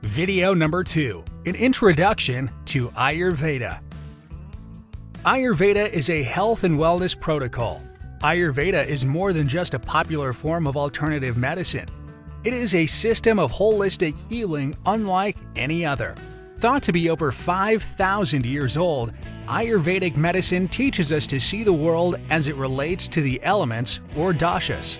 Video number 2, an introduction to Ayurveda. Ayurveda is a health and wellness protocol. Ayurveda is more than just a popular form of alternative medicine. It is a system of holistic healing unlike any other. Thought to be over 5,000 years old, Ayurvedic medicine teaches us to see the world as it relates to the elements or dashas.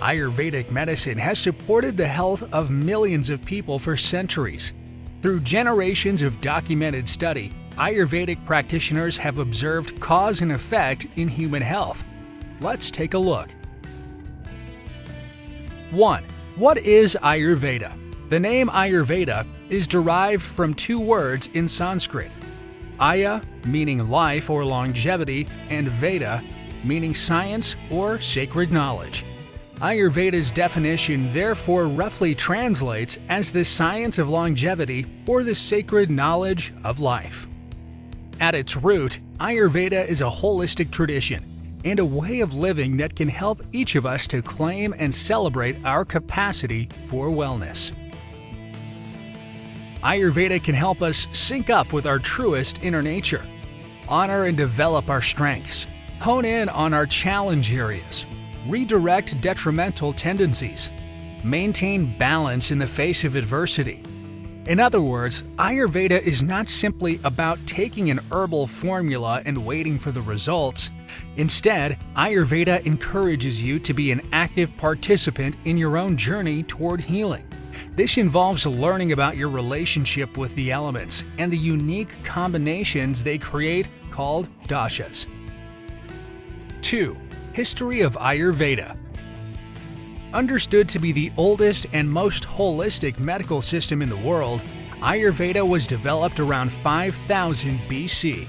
Ayurvedic medicine has supported the health of millions of people for centuries. Through generations of documented study, Ayurvedic practitioners have observed cause and effect in human health. Let's take a look. 1. What is Ayurveda? The name Ayurveda is derived from two words in Sanskrit. Aya, meaning life or longevity, and Veda, meaning science or sacred knowledge. Ayurveda's definition therefore roughly translates as the science of longevity or the sacred knowledge of life. At its root, Ayurveda is a holistic tradition and a way of living that can help each of us to claim and celebrate our capacity for wellness. Ayurveda can help us sync up with our truest inner nature, honor and develop our strengths, hone in on our challenge areas, redirect detrimental tendencies, maintain balance in the face of adversity. In other words, Ayurveda is not simply about taking an herbal formula and waiting for the results. Instead, Ayurveda encourages you to be an active participant in your own journey toward healing. This involves learning about your relationship with the elements and the unique combinations they create called dashas. 2. History of Ayurveda. Understood to be the oldest and most holistic medical system in the world, Ayurveda was developed around 5000 BC.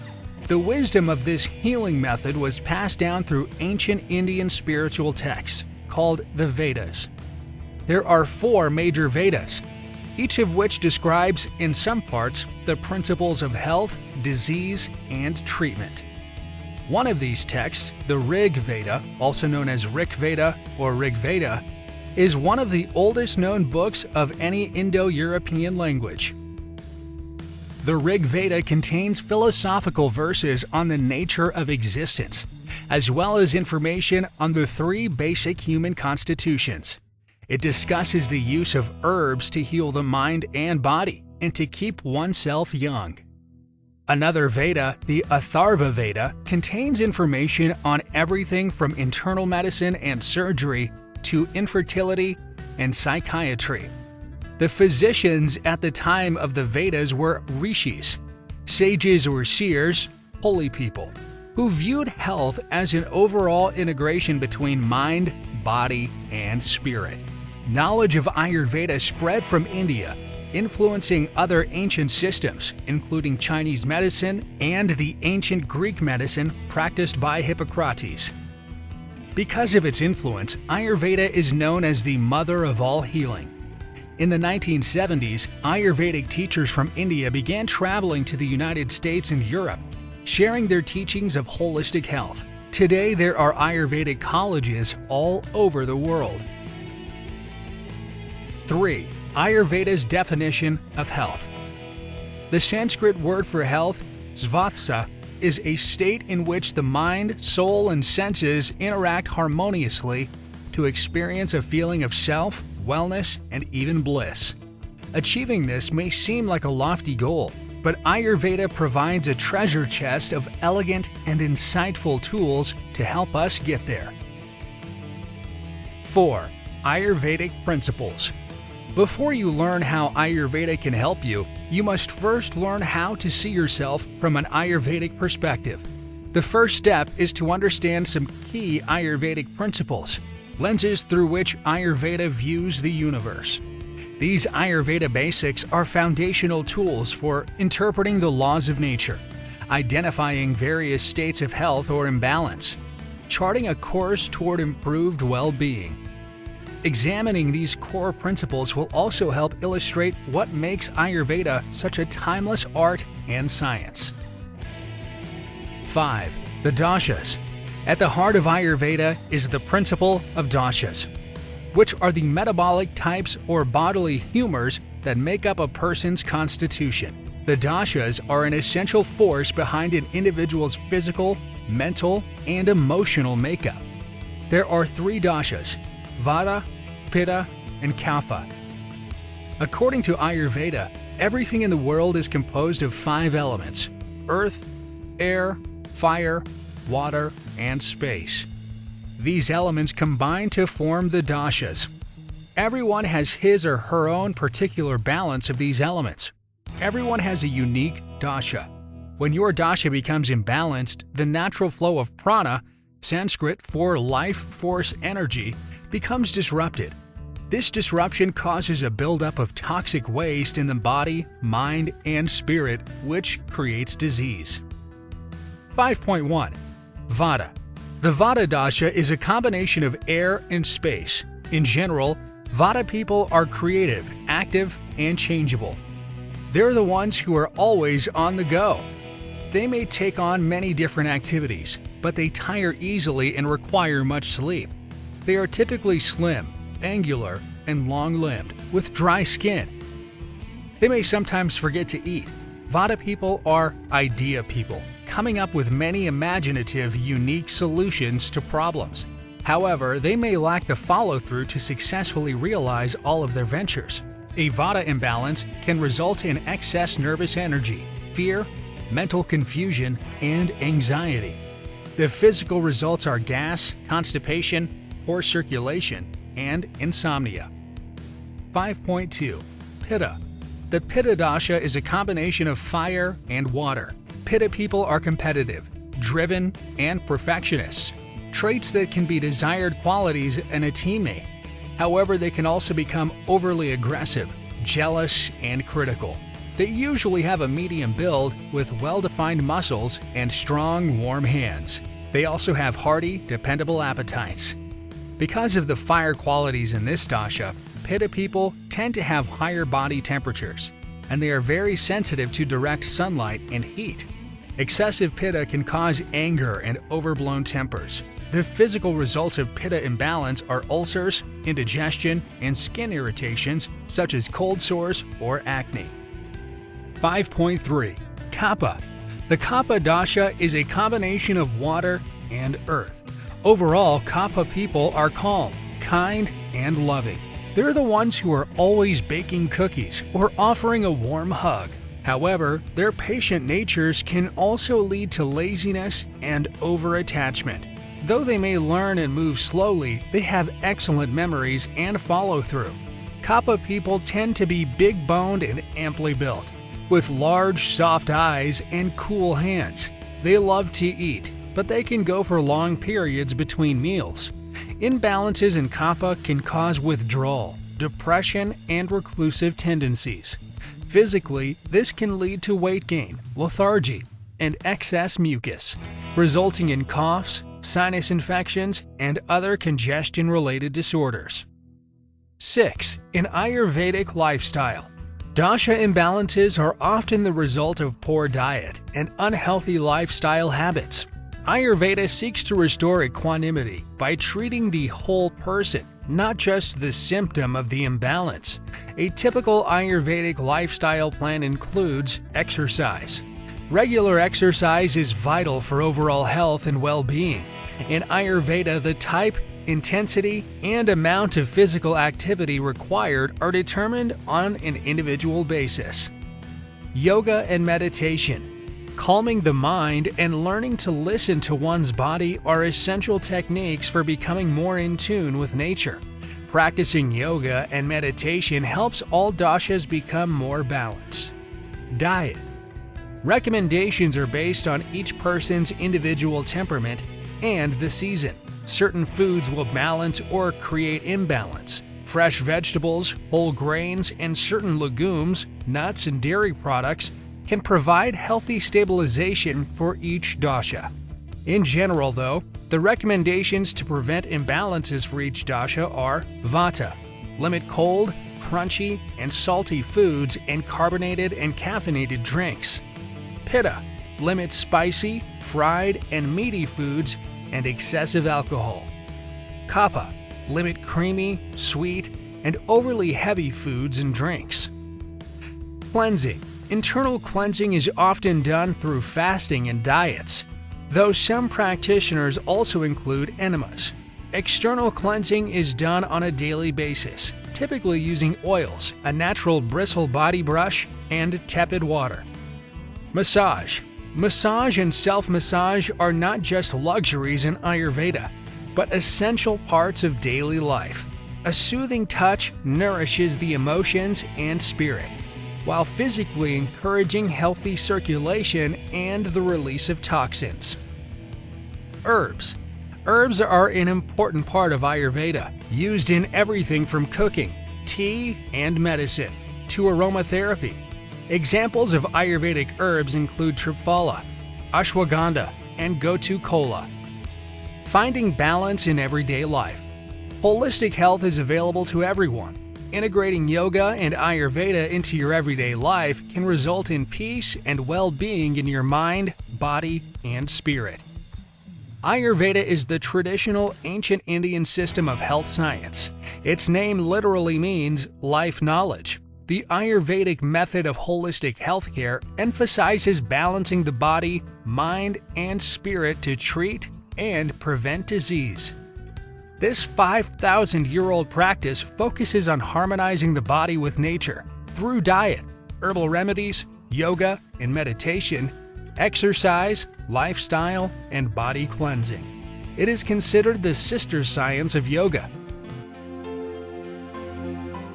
The wisdom of this healing method was passed down through ancient Indian spiritual texts called the Vedas. There are 4 major Vedas, each of which describes, in some parts, the principles of health, disease, and treatment. One of these texts, the Rig Veda, also known as Rik Veda or Rig Veda, is one of the oldest known books of any Indo-European language. The Rig Veda contains philosophical verses on the nature of existence, as well as information on the 3 basic human constitutions. It discusses the use of herbs to heal the mind and body and to keep oneself young. Another Veda, the Atharva Veda, contains information on everything from internal medicine and surgery to infertility and psychiatry. The physicians at the time of the Vedas were rishis, sages or seers, holy people, who viewed health as an overall integration between mind, body, and spirit. Knowledge of Ayurveda spread from India, influencing other ancient systems, including Chinese medicine and the ancient Greek medicine practiced by Hippocrates. Because of its influence, Ayurveda is known as the mother of all healing. In the 1970s, Ayurvedic teachers from India began traveling to the United States and Europe, sharing their teachings of holistic health. Today, there are Ayurvedic colleges all over the world. 3. Ayurveda's definition of health. The Sanskrit word for health, svatsa, is a state in which the mind, soul, and senses interact harmoniously to experience a feeling of self, wellness, and even bliss. Achieving this may seem like a lofty goal, but Ayurveda provides a treasure chest of elegant and insightful tools to help us get there. 4. Ayurvedic principles. Before you learn how Ayurveda can help you, you must first learn how to see yourself from an Ayurvedic perspective. The first step is to understand some key Ayurvedic principles, lenses through which Ayurveda views the universe. These Ayurveda basics are foundational tools for interpreting the laws of nature, identifying various states of health or imbalance, charting a course toward improved well-being. Examining these core principles will also help illustrate what makes Ayurveda such a timeless art and science. 5. The dashas. At the heart of Ayurveda is the principle of dashas, which are the metabolic types or bodily humors that make up a person's constitution. The dashas are an essential force behind an individual's physical, mental, and emotional makeup. There are 3 dashas: Vata, Pitta, and Kapha. According to Ayurveda, everything in the world is composed of 5 elements: earth, air, fire, water, and space. These elements combine to form the dashas. Everyone has his or her own particular balance of these elements. Everyone has a unique dasha. When your dasha becomes imbalanced, the natural flow of prana, Sanskrit for life force energy, becomes disrupted. This disruption causes a buildup of toxic waste in the body, mind, and spirit, which creates disease. 5.1. Vata. The Vata dasha is a combination of air and space. In general, Vata people are creative, active, and changeable. They're the ones who are always on the go. They may take on many different activities, but they tire easily and require much sleep. They are typically slim, angular, and long-limbed, with dry skin. They may sometimes forget to eat. Vata people are idea people, coming up with many imaginative, unique solutions to problems. However, they may lack the follow-through to successfully realize all of their ventures. A Vata imbalance can result in excess nervous energy, fear, mental confusion, and anxiety. The physical results are gas, constipation, poor circulation, and insomnia. 5.2. Pitta. The Pitta dasha is a combination of fire and water. Pitta people are competitive, driven, and perfectionists, traits that can be desired qualities in a teammate. However, they can also become overly aggressive, jealous, and critical. They usually have a medium build with well-defined muscles and strong, warm hands. They also have hearty, dependable appetites. Because of the fire qualities in this dasha, Pitta people tend to have higher body temperatures, and they are very sensitive to direct sunlight and heat. Excessive Pitta can cause anger and overblown tempers. The physical results of Pitta imbalance are ulcers, indigestion, and skin irritations such as cold sores or acne. 5.3. Kapha. The Kapha dasha is a combination of water and earth. Overall, Kapha people are calm, kind, and loving. They're the ones who are always baking cookies or offering a warm hug. However, their patient natures can also lead to laziness and over-attachment. Though they may learn and move slowly, they have excellent memories and follow-through. Kapha people tend to be big-boned and amply built, with large, soft eyes and cool hands. They love to eat, but they can go for long periods between meals. Imbalances in Kapha can cause withdrawal, depression, and reclusive tendencies. Physically, this can lead to weight gain, lethargy, and excess mucus, resulting in coughs, sinus infections, and other congestion-related disorders. 6. An Ayurvedic lifestyle. Dasha imbalances are often the result of poor diet and unhealthy lifestyle habits. Ayurveda seeks to restore equanimity by treating the whole person, not just the symptom of the imbalance. A typical Ayurvedic lifestyle plan includes exercise. Regular exercise is vital for overall health and well-being. In Ayurveda, the type, intensity, and amount of physical activity required are determined on an individual basis. Yoga and meditation. Calming the mind and learning to listen to one's body are essential techniques for becoming more in tune with nature. Practicing yoga and meditation helps all dashas become more balanced. Diet. Recommendations are based on each person's individual temperament and the season. Certain foods will balance or create imbalance. Fresh vegetables, whole grains, and certain legumes, nuts, and dairy products can provide healthy stabilization for each dasha. In general, though, the recommendations to prevent imbalances for each dasha are Vata. Limit cold, crunchy, and salty foods and carbonated and caffeinated drinks. Pitta. Limit spicy, fried, and meaty foods and excessive alcohol. Kapha. Limit creamy, sweet, and overly heavy foods and drinks. Cleansing. Internal cleansing is often done through fasting and diets, though some practitioners also include enemas. External cleansing is done on a daily basis, typically using oils, a natural bristle body brush, and tepid water. Massage. Massage and self-massage are not just luxuries in Ayurveda, but essential parts of daily life. A soothing touch nourishes the emotions and spirit, while physically encouraging healthy circulation and the release of toxins. Herbs. Herbs are an important part of Ayurveda, used in everything from cooking, tea, and medicine, to aromatherapy. Examples of Ayurvedic herbs include triphala, ashwagandha, and gotu kola. Finding balance in everyday life. Holistic health is available to everyone. Integrating yoga and Ayurveda into your everyday life can result in peace and well-being in your mind, body, and spirit. Ayurveda is the traditional ancient Indian system of health science. Its name literally means life knowledge. The Ayurvedic method of holistic healthcare emphasizes balancing the body, mind, and spirit to treat and prevent disease. This 5,000-year-old practice focuses on harmonizing the body with nature through diet, herbal remedies, yoga and meditation, exercise, lifestyle, and body cleansing. It is considered the sister science of yoga.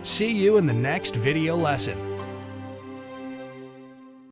See you in the next video lesson.